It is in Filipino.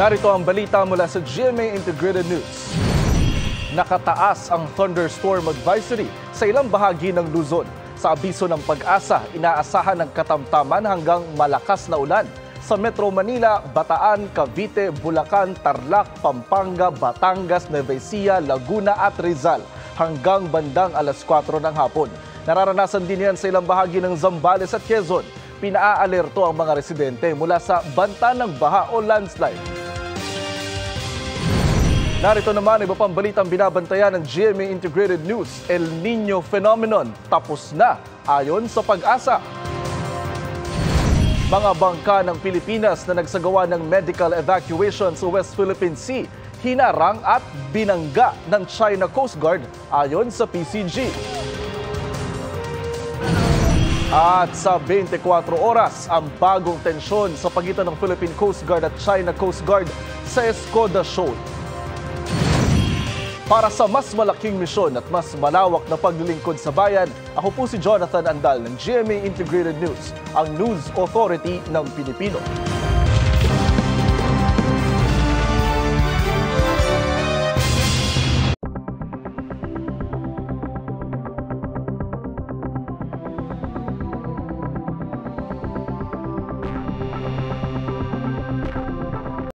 Narito ang balita mula sa GMA Integrated News. Nakataas ang thunderstorm advisory sa ilang bahagi ng Luzon. Sa abiso ng Pag-asa, inaasahan ng katamtaman hanggang malakas na ulan sa Metro Manila, Bataan, Cavite, Bulacan, Tarlac, Pampanga, Batangas, Nueva Ecija, Laguna at Rizal hanggang bandang alas 4 ng hapon. Nararanasan din yan sa ilang bahagi ng Zambales at Quezon. Pinaalerto ang mga residente mula sa banta ng baha o landslide. Narito naman iba pang balitang binabantayan ng GMA Integrated News. El Niño phenomenon tapos na ayon sa Pag-asa. Mga bangka ng Pilipinas na nagsagawa ng medical evacuation sa West Philippine Sea, hinarang at binangga ng China Coast Guard ayon sa PCG. At sa 24 oras, ang bagong tensyon sa pagitan ng Philippine Coast Guard at China Coast Guard sa Escoda Shoal. Para sa mas malaking misyon at mas malawak na paglilingkod sa bayan, ako po si Jonathan Andal ng GMA Integrated News, ang News Authority ng Pilipino.